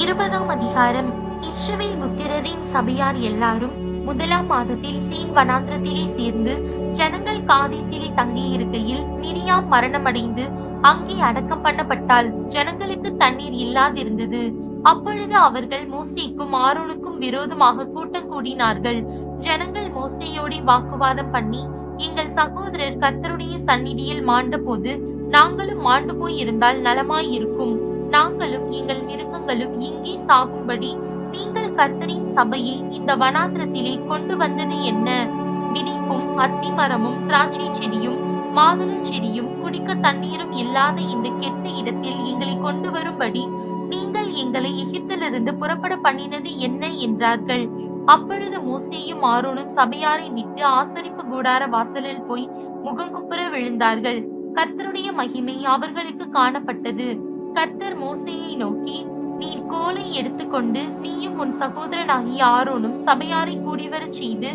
20ஆம் அதிகாரம். இஸ்ரவேல் புத்திரரின் சபையார் எல்லாரும் முதலாம் மாதத்தில் சீன் வனாந்திரத்திலே சேர்ந்து ஜனங்கள் காதேசிலே தங்கியிருக்கையில் மிரியாம் மரணமடைந்து அங்கே அடக்கம் பண்ணப்பட்டால் ஜனங்களுக்கு தண்ணீர் இல்லாதிருந்தது. அப்பொழுது அவர்கள் மோசேக்கும் ஆரோனுக்கும் விரோதமாக கூட்டம் கூடினார்கள். ஜனங்கள் மோசேயோடே வாக்குவாதம் பண்ணி, எங்கள் சகோதரர் கர்த்தருடைய சந்நிதியில் மாண்டபோது நாங்களும் மாண்டு போய் இருந்தால் நலமாயிருக்கும். நாங்களும் எங்கள் மிருகங்களும் இங்கே சாகும்படி நீங்கள் கர்த்தரின் சபையை இந்த வனாந்திரத்திலே கொண்டு வந்தது என்ன? விரிப்பும் அத்தி மரமும் திராட்சை செடியும் மாதுளை செடியும் குடிக்க தண்ணீரும் இல்லாத இந்த கெட்ட இடத்தில் எங்களை கொண்டு வரும்படி நீங்கள் எங்களை எகிப்திலிருந்து புறப்பட பண்ணினது என்ன என்றார்கள். அப்பொழுது மோசேயும் ஆரோனும் சபையாரை விட்டு ஆசரிப்பு கூடார வாசலில் போய் முகங்குப்புற விழுந்தார்கள். கர்த்தருடைய மகிமை அவர்களுக்கு காணப்பட்டது. கர்த்தர் மோசேயை நோக்கி, நீர் கோலை எடுத்துக்கொண்டு நீயும் உன் சகோதரனாகிய ஆரோனும் சபையாரை கூடிவரச் செய்து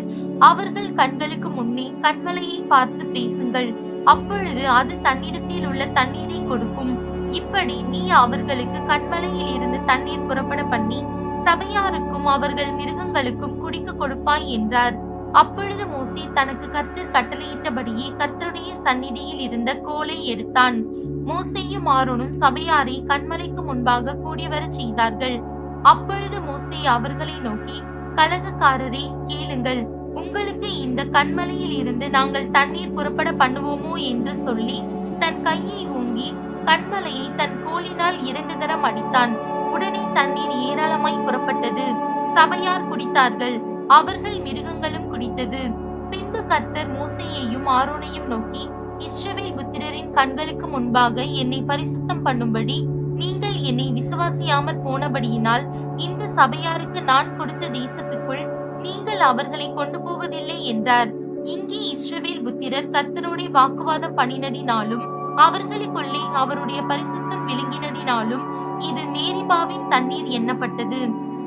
அவர்கள் கண்களுக்கு முன்னே கன்மலையை பார்த்து பேசுங்கள். அப்பொழுது அது தன்னிடத்தில் உள்ள தண்ணீரை கொடுக்கும். இப்படி நீ அவர்களுக்கு கன்மலையில் இருந்து தண்ணீர் புறப்பட பண்ணி சபையாருக்கும் அவர்கள் மிருகங்களுக்கும் குடிக்க கொடுப்பாய் என்றார். அப்பொழுது மோசே தனக்கு கர்த்தர் கட்டளையிட்டபடியே கர்த்தருடைய சந்நிதியில் இருந்த கோலை எடுத்தான். மோசேயும் ஆரோனும் சபையாரை கன்மலைக்கு முன்பாக கூடிவரச் செய்தார்கள். அப்பொழுது மோசே அவர்களை நோக்கி, கலகக்காரரே, கேளுங்கள். உங்களுக்கு இந்த கன்மலையில் இருந்து நாங்கள் தண்ணீர் புறப்பட பண்ணுவோமோ என்று சொல்லி தன் கையை ஓங்கி கன்மலையை தன் கோலினால் 2 தரம் அடித்தான். உடனே தண்ணீர் ஏராளமாய் புறப்பட்டது. சபையார் குடித்தார்கள், அவர்கள் மிருகங்களும் குடித்தது. பின்பு கர்த்தர் மோசேயையும் ஆரோனையும் நோக்கி, இஸ்ரவேல் புத்திரரின் கண்களுக்கு முன்பாக என்னை பரிசுத்தம் பண்ணும்படி நீங்கள் என்னை விசுவாசியாமற் போனபடியினால் இந்த சபையாருக்கு நான் கொடுத்த தேசத்துக்குள் நீங்கள் அவர்களை கொண்டு போவதில்லை என்றார். இங்கே இஸ்ரவேல் புத்திரர் கர்த்தரோடே வாக்குவாதம் பண்ணினதினாலும் அவர்களுக்குள்ளே அவருடைய பரிசுத்தம் விளங்கினதினாலும் இது மேரிபாவின் தண்ணீர் எண்ணப்பட்டது.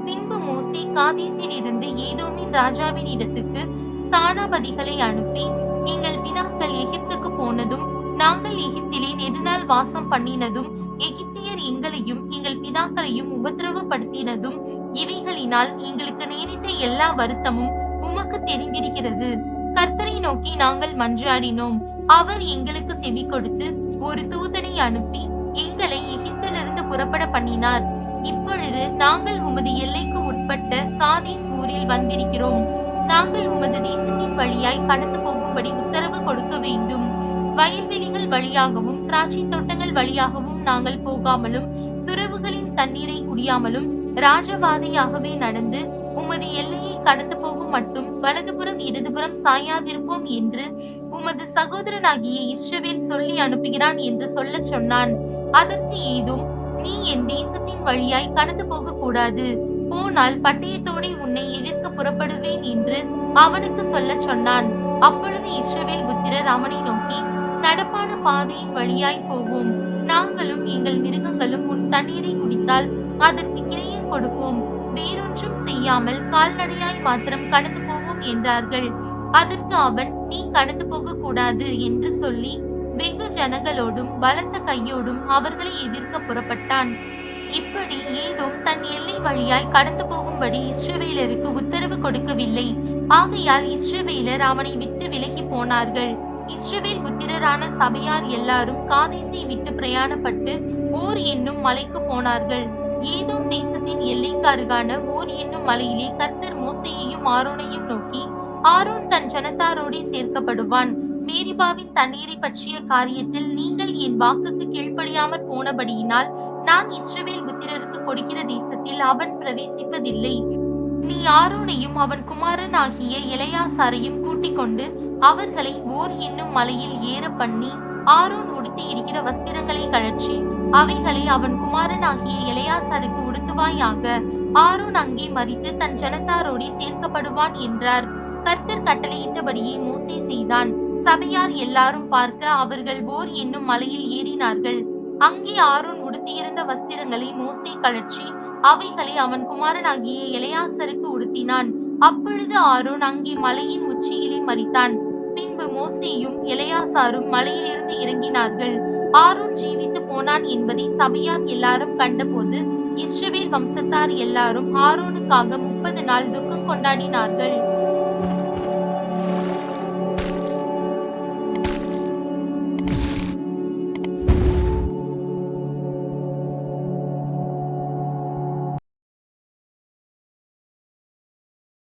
பின்பு மோசே காதேசில் இருந்து ஏதோமின் ராஜாவின் இடத்துக்கு ஸ்தானாபதிகளை அனுப்பி, எங்கள் பிதாக்கள் எகிப்துக்கு போனதும் நாங்கள் எகிப்திலே நெடுநாள் வாசம் பண்ணினதும் எகிப்தியர் எங்களையும் எங்கள் பிதாக்களையும் உபத்திரவப்படுத்தினதும் இவைகளினால் எங்களுக்கு நேரிட்ட எல்லா வருத்தமும் உமக்கு தெரிந்திருக்கிறது. கர்த்தரை நோக்கி நாங்கள் மன்றாடினோம். அவர் எங்களுக்கு செவி கொடுத்து ஒரு தூதனை அனுப்பி எங்களை எகிப்திலிருந்து புறப்பட பண்ணினார். இப்பொழுது நாங்கள் உமது எல்லைக்கு உட்பட்ட காதேஸ் ஊரில் வந்திருக்கிறோம். நாங்கள் உமது தேசத்தின் வழியாய் கடந்து போகும்படி உத்தரவு கொடுக்க வேண்டும். வயல்வெளிகள் வழியாகவும் திராட்சை தோட்டங்கள் வழியாகவும் நாங்கள் போகாமலும் துறவுகளின் தண்ணீரை குடியாமலும் ராஜபாதையாகவே நடந்து உமது எல்லையை கடந்து போகும் மட்டும் வலதுபுறம் இடதுபுறம் சாயாதிருப்போம் என்று உமது சகோதரனாகிய இஸ்ரவேல் சொல்லி அனுப்புகிறான் என்று சொல்லச் சொன்னான். அதற்கு ஏதும், நீ என் தேசத்தின் வழியாய் கடந்து போக கூடாது, போனால் பட்டயத்தோடே உன்னை எதிர்க்க புறப்படுவேன் என்று அவனுக்கு சொல்லச் சொன்னான். அப்பொழுது இஸ்ரவேல் புத்திரர் அவனை நோக்கி, நடப்பான பாதையின் வழியாய் போவோம். நாங்களும் எங்கள் மிருகங்களும் உன் தண்ணீரை குடித்தால் அதற்கு கிரையம் கொடுப்போம். வேறொன்றும் செய்யாமல் கால்நடையாய் மாத்திரம் கடந்து போவோம் என்றார்கள். அதற்கு அவன், நீ கடந்து போக கூடாது என்று சொல்லி வெகு ஜனங்களோடும் பலத்த கையோடும் அவர்களை எதிர்க்க புறப்பட்டான். இப்படி ஏதோம் தன் எல்லை வழியாய் கடந்து போகும்படி இஸ்ரவேலருக்கு உத்தரவு கொடுக்கவில்லை. ஆகையால் இஸ்ரவேலர் அவனை விட்டு விலகி போனார்கள். இஸ்ரவேல் புத்திரரான சபையார் எல்லாரும் காதேசை விட்டு பிரயாணப்பட்டு ஓர் என்னும் மலைக்கு போனார்கள். ஏதோம் தேசத்தின் எல்லைக்கு அருகான ஓர் என்னும் மலையிலே கர்த்தர் மோசேயையும் ஆரோனையும் நோக்கி, ஆரோன் தன் ஜனத்தாரோடே சேர்க்கப்படுவான். மேரிபாவின் தண்ணீரை பற்றிய காரியத்தில் நீங்கள் என் வாக்குக்கு கீழ்ப்படியாமற் போனபடியினால் நான் இஸ்ரவேல் புத்திரருக்கு கொடுக்கிற தேசத்தில் அவன் பிரவேசிப்பதில்லை. நீ ஆரோனையும் அவன் குமாரன் ஆகிய எலெயாசாரையும் கூட்டிக் கொண்டு அவர்களை ஓர் என்னும் மலையில் ஏற பண்ணி, ஆரோன் உடுத்தி இருக்கிற வஸ்திரங்களை கழற்றி அவைகளை அவன் குமாரன் ஆகிய எலெயாசாருக்கு உடுத்துவாயாக. ஆரோன் அங்கே மரித்து தன் ஜனத்தாரோடே சேர்க்கப்படுவான் என்றார். கர்த்தர் கட்டளையிட்டபடியே மோசே செய்தான். சபையார் எல்லாரும் பார்க்க அவர்கள் ஓர் என்னும் மலையில் ஏறினார்கள். அங்கே ஆரோன் உடுத்தியிருந்த வஸ்திரங்களை மோசே கழற்றி அவைகளை அவன் குமாரனாகிய எலெயாசருக்கு உடுத்தினான். அப்பொழுது ஆரோன் அங்கே மலையின் உச்சியிலே மரித்தான். பின்பு மோசேயும் எலெயாசாரும் மலையிலிருந்து இறங்கினார்கள். ஆரோன் ஜீவித்து போனான் என்பதை சபையார் எல்லாரும் கண்டபோது இஸ்ரவேல் வம்சத்தார் எல்லாரும் ஆரோனுக்காக 30 நாள் துக்கம் கொண்டாடினார்கள்.